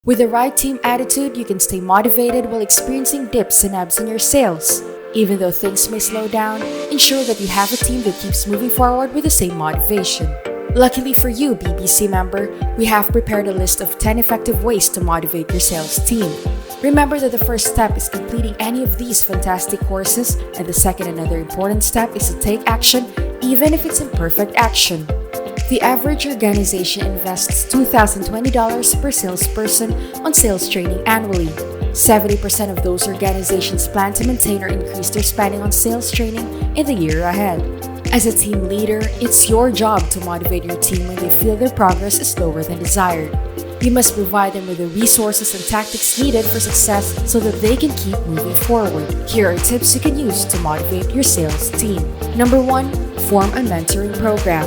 With the right team attitude, you can stay motivated while experiencing dips and ebbs in your sales. Even though things may slow down, ensure that you have a team that keeps moving forward with the same motivation. Luckily for you, BBC member, we have prepared a list of 10 effective ways to motivate your sales team. Remember that the first step is completing any of these fantastic courses, and the second and other important step is to take action, even if it's imperfect action. The average organization invests $2,020 per salesperson on sales training annually. 70% of those organizations plan to maintain or increase their spending on sales training in the year ahead. As a team leader, it's your job to motivate your team when they feel their progress is slower than desired. You must provide them with the resources and tactics needed for success so that they can keep moving forward. Here are tips you can use to motivate your sales team. Number 1. Form a mentoring program.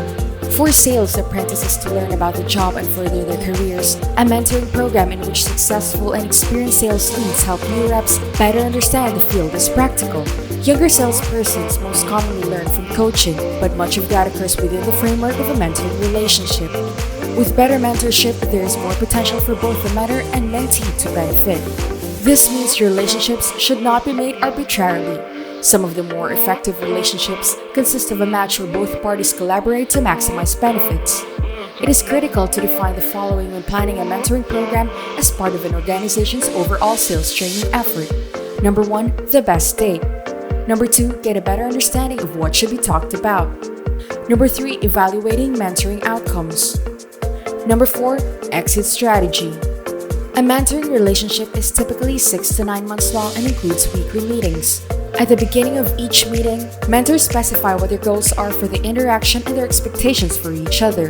For sales apprentices to learn about the job and further their careers, a mentoring program in which successful and experienced sales leads help new reps better understand the field is practical. Younger salespersons most commonly learn from coaching, but much of that occurs within the framework of a mentoring relationship. With better mentorship, there is more potential for both the mentor and mentee to benefit. This means relationships should not be made arbitrarily. Some of the more effective relationships consist of a match where both parties collaborate to maximize benefits. It is critical to define the following when planning a mentoring program as part of an organization's overall sales training effort. Number 1. The best date. Number 2. Get a better understanding of what should be talked about. Number 3. Evaluating mentoring outcomes. Number 4. Exit strategy. A mentoring relationship is typically 6 to 9 months long and includes weekly meetings. At the beginning of each meeting, mentors specify what their goals are for the interaction and their expectations for each other.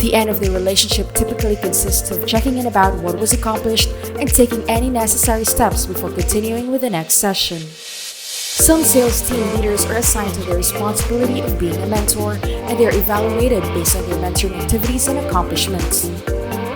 The end of the relationship typically consists of checking in about what was accomplished and taking any necessary steps before continuing with the next session. Some sales team leaders are assigned to the responsibility of being a mentor, and they are evaluated based on their mentoring activities and accomplishments.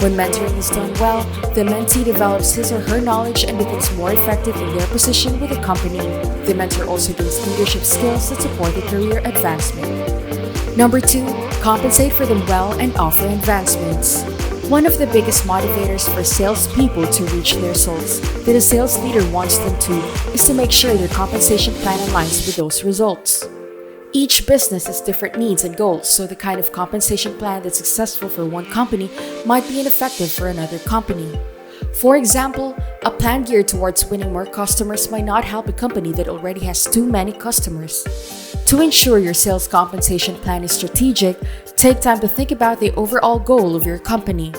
When mentoring is done well, the mentee develops his or her knowledge and becomes more effective in their position with the company. The mentor also gains leadership skills that support their career advancement. Number 2. Compensate for them well and offer advancements. One of the biggest motivators for salespeople to reach their results that a sales leader wants them to is to make sure their compensation plan aligns with those results. Each business has different needs and goals, so the kind of compensation plan that's successful for one company might be ineffective for another company. For example, a plan geared towards winning more customers might not help a company that already has too many customers. To ensure your sales compensation plan is strategic, take time to think about the overall goal of your company.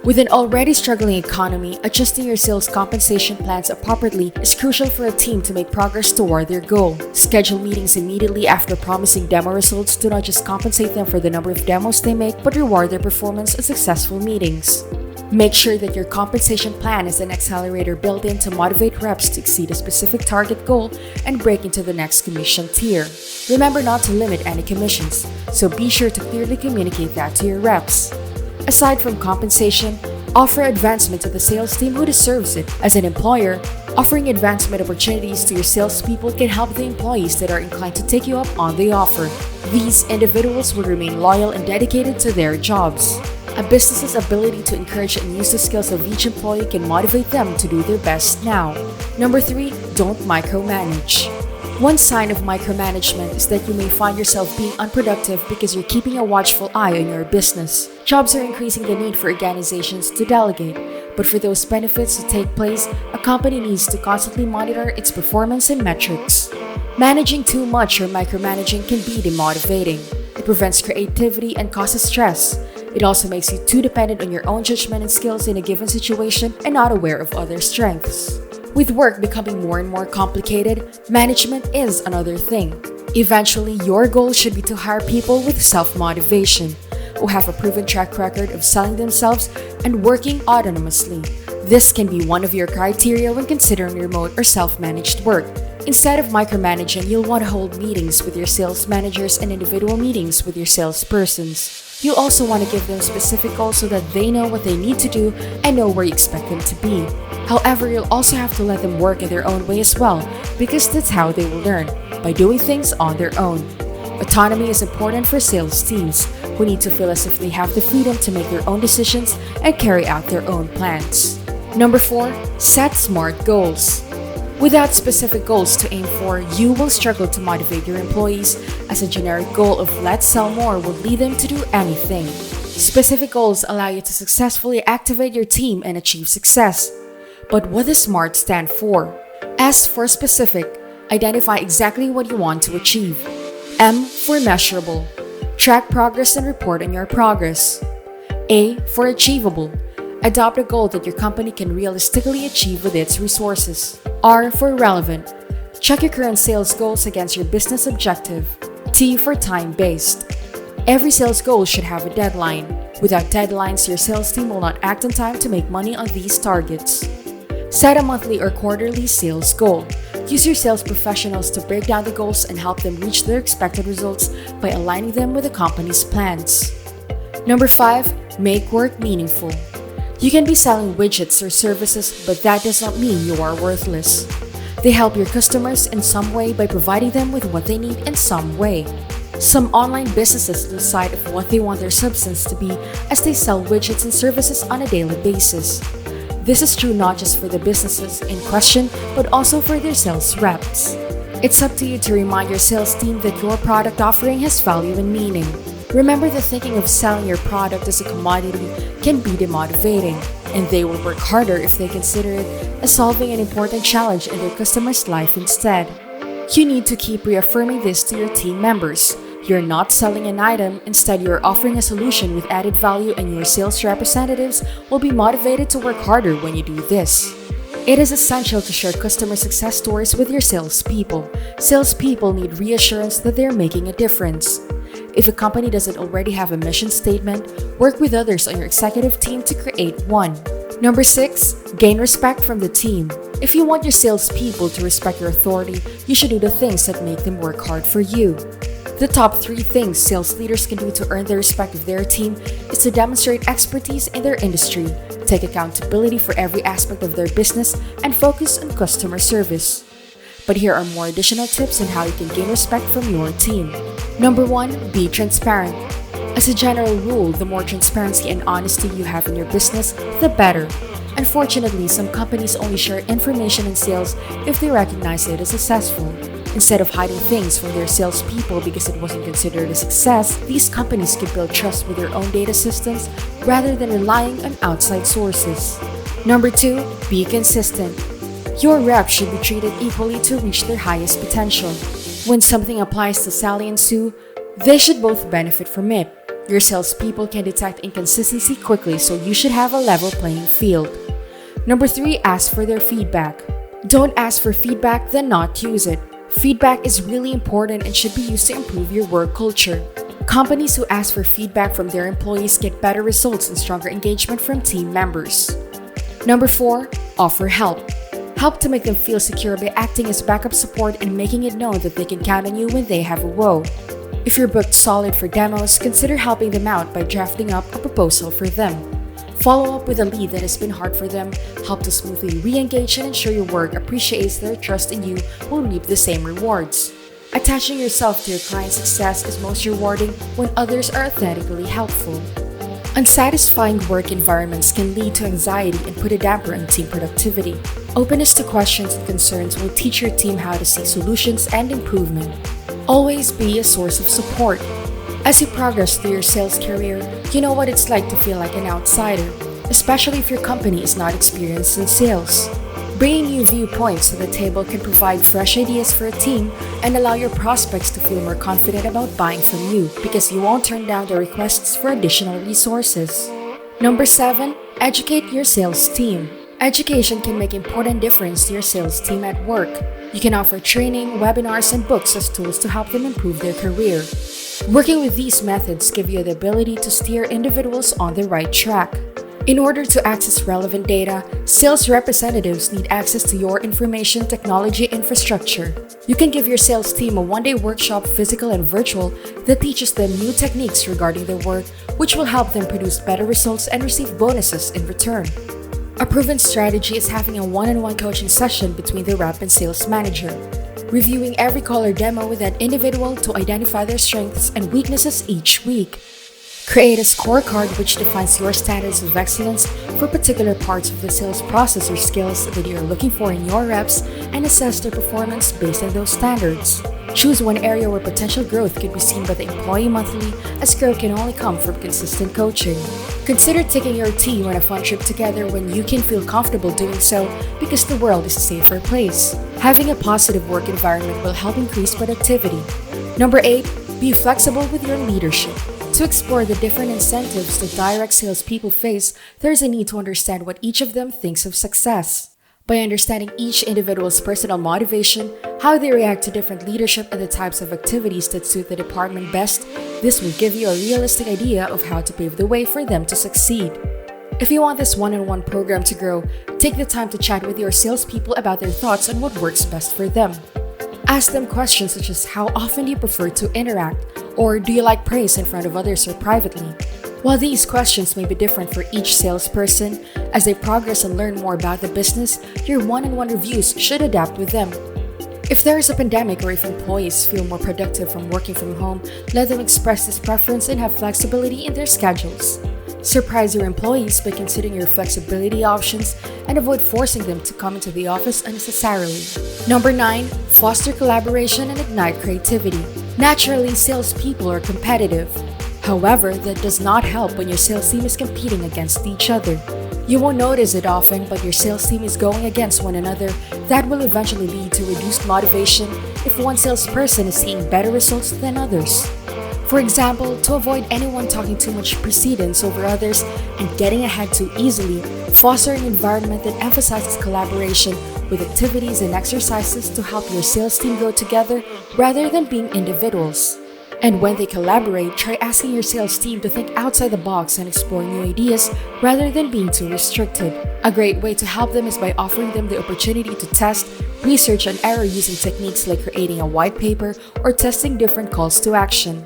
With an already struggling economy, adjusting your sales compensation plans appropriately is crucial for a team to make progress toward their goal. Schedule meetings immediately after promising demo results to not just compensate them for the number of demos they make, but reward their performance at successful meetings. Make sure that your compensation plan is an accelerator built in to motivate reps to exceed a specific target goal and break into the next commission tier. Remember not to limit any commissions, so be sure to clearly communicate that to your reps. Aside from compensation, offer advancement to the sales team who deserves it. As an employer, offering advancement opportunities to your salespeople can help the employees that are inclined to take you up on the offer. These individuals will remain loyal and dedicated to their jobs. A business's ability to encourage and use the skills of each employee can motivate them to do their best now. Number 3. Don't micromanage. One sign of micromanagement is that you may find yourself being unproductive because you're keeping a watchful eye on your business. Jobs are increasing the need for organizations to delegate, but for those benefits to take place, a company needs to constantly monitor its performance and metrics. Managing too much or micromanaging can be demotivating. It prevents creativity and causes stress. It also makes you too dependent on your own judgment and skills in a given situation and not aware of other strengths. With work becoming more and more complicated, management is another thing. Eventually, your goal should be to hire people with self-motivation, who have a proven track record of selling themselves and working autonomously. This can be one of your criteria when considering remote or self-managed work. Instead of micromanaging, you'll want to hold meetings with your sales managers and individual meetings with your salespersons. You'll also want to give them specific goals so that they know what they need to do and know where you expect them to be. However, you'll also have to let them work in their own way as well, because that's how they will learn, by doing things on their own. Autonomy is important for sales teams, who need to feel as if they have the freedom to make their own decisions and carry out their own plans. Number 4, set smart goals. Without specific goals to aim for, you will struggle to motivate your employees, as a generic goal of let's sell more will lead them to do anything. Specific goals allow you to successfully activate your team and achieve success. But what does SMART stand for? S for specific, identify exactly what you want to achieve. M for measurable, track progress and report on your progress. A for achievable, adopt a goal that your company can realistically achieve with its resources. R for relevant, check your current sales goals against your business objective. T for time-based, every sales goal should have a deadline. Without deadlines, your sales team will not act on time to make money on these targets. Set a monthly or quarterly sales goal. Use your sales professionals to break down the goals and help them reach their expected results by aligning them with the company's plans. Number 5, make work meaningful. You can be selling widgets or services, but that does not mean you are worthless. They help your customers in some way by providing them with what they need in some way. Some online businesses lose sight of what they want their substance to be as they sell widgets and services on a daily basis. This is true not just for the businesses in question, but also for their sales reps. It's up to you to remind your sales team that your product offering has value and meaning. Remember that thinking of selling your product as a commodity can be demotivating, and they will work harder if they consider it as solving an important challenge in their customer's life instead. You need to keep reaffirming this to your team members. You're not selling an item, instead you're offering a solution with added value, and your sales representatives will be motivated to work harder when you do this. It is essential to share customer success stories with your salespeople. Salespeople need reassurance that they're making a difference. If a company doesn't already have a mission statement, work with others on your executive team to create one. Number 6, gain respect from the team. If you want your salespeople to respect your authority, you should do the things that make them work hard for you. The top 3 things sales leaders can do to earn the respect of their team is to demonstrate expertise in their industry, take accountability for every aspect of their business, and focus on customer service. But here are more additional tips on how you can gain respect from your team. Number 1, be transparent. As a general rule, the more transparency and honesty you have in your business, the better. Unfortunately, some companies only share information in sales if they recognize it as successful. Instead of hiding things from their salespeople because it wasn't considered a success, these companies can build trust with their own data systems rather than relying on outside sources. Number 2, be consistent. Your reps should be treated equally to reach their highest potential. When something applies to Sally and Sue, they should both benefit from it. Your salespeople can detect inconsistency quickly, so you should have a level playing field. Number 3, ask for their feedback. Don't ask for feedback, then not use it. Feedback is really important and should be used to improve your work culture. Companies who ask for feedback from their employees get better results and stronger engagement from team members. Number 4, offer help. Help to make them feel secure by acting as backup support and making it known that they can count on you when they have a woe. If you're booked solid for demos, consider helping them out by drafting up a proposal for them. Follow up with a lead that has been hard for them, help to smoothly re-engage, and ensure your work appreciates their trust in you will reap the same rewards. Attaching yourself to your client's success is most rewarding when others are authentically helpful. Unsatisfying work environments can lead to anxiety and put a damper on team productivity. Openness to questions and concerns will teach your team how to see solutions and improvement. Always be a source of support. As you progress through your sales career, you know what it's like to feel like an outsider, especially if your company is not experienced in sales. Bringing new viewpoints to the table can provide fresh ideas for a team and allow your prospects to feel more confident about buying from you because you won't turn down their requests for additional resources. Number 7, educate your sales team. Education can make important difference to your sales team at work. You can offer training, webinars, and books as tools to help them improve their career. Working with these methods give you the ability to steer individuals on the right track. In order to access relevant data, sales representatives need access to your information technology infrastructure. You can give your sales team a one-day workshop, physical and virtual, that teaches them new techniques regarding their work, which will help them produce better results and receive bonuses in return. A proven strategy is having a one-on-one coaching session between the rep and sales manager, reviewing every call or demo with that individual to identify their strengths and weaknesses each week. Create a scorecard which defines your standards of excellence for particular parts of the sales process or skills that you're looking for in your reps and assess their performance based on those standards. Choose one area where potential growth can be seen by the employee monthly, as growth can only come from consistent coaching. Consider taking your team on a fun trip together when you can feel comfortable doing so because the world is a safer place. Having a positive work environment will help increase productivity. Number 8, be flexible with your leadership. To explore the different incentives that direct salespeople face, there's a need to understand what each of them thinks of success. By understanding each individual's personal motivation, how they react to different leadership, and the types of activities that suit the department best, this will give you a realistic idea of how to pave the way for them to succeed. If you want this one-on-one program to grow, take the time to chat with your salespeople about their thoughts on what works best for them. Ask them questions such as how often do you prefer to interact, or do you like praise in front of others or privately? While these questions may be different for each salesperson, as they progress and learn more about the business, your one-on-one reviews should adapt with them. If there is a pandemic or if employees feel more productive from working from home, let them express this preference and have flexibility in their schedules. Surprise your employees by considering your flexibility options and avoid forcing them to come into the office unnecessarily. Number 9, foster collaboration and ignite creativity. Naturally, salespeople are competitive. However, that does not help when your sales team is competing against each other. You won't notice it often, but your sales team is going against one another. That will eventually lead to reduced motivation if one salesperson is seeing better results than others. For example, to avoid anyone talking too much precedence over others and getting ahead too easily, foster an environment that emphasizes collaboration with activities and exercises to help your sales team grow together rather than being individuals. And when they collaborate, try asking your sales team to think outside the box and explore new ideas rather than being too restricted. A great way to help them is by offering them the opportunity to test, research, and error using techniques like creating a white paper or testing different calls to action.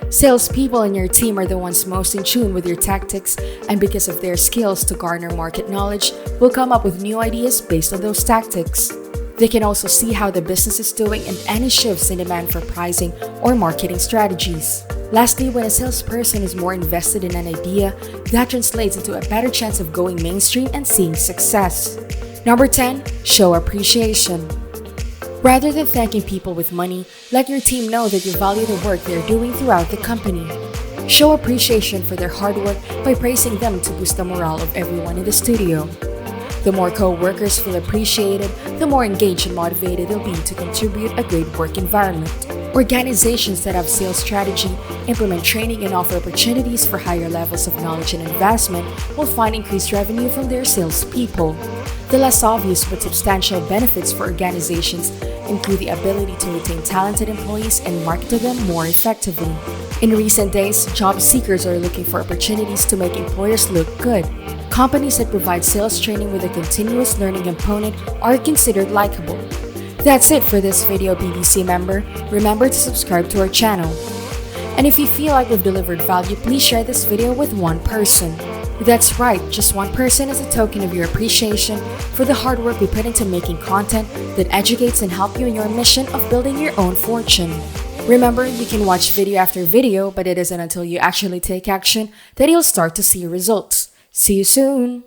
Salespeople in your team are the ones most in tune with your tactics, and because of their skills to garner market knowledge, will come up with new ideas based on those tactics. They can also see how the business is doing and any shifts in demand for pricing or marketing strategies. Lastly, when a salesperson is more invested in an idea, that translates into a better chance of going mainstream and seeing success. Number 10, show appreciation. Rather than thanking people with money, let your team know that you value the work they're doing throughout the company. Show appreciation for their hard work by praising them to boost the morale of everyone in the studio. The more co-workers feel appreciated, the more engaged and motivated they'll be to contribute a great work environment. Organizations that have sales strategy, implement training, and offer opportunities for higher levels of knowledge and advancement will find increased revenue from their salespeople. The less obvious but substantial benefits for organizations include the ability to retain talented employees and market to them more effectively. In recent days, job seekers are looking for opportunities to make employers look good. Companies that provide sales training with a continuous learning component are considered likable. That's it for this video, BBC member. Remember to subscribe to our channel. And if you feel like we've delivered value, please share this video with one person. That's right, just one person as a token of your appreciation for the hard work we put into making content that educates and helps you in your mission of building your own fortune. Remember, you can watch video after video, but it isn't until you actually take action that you'll start to see results. See you soon!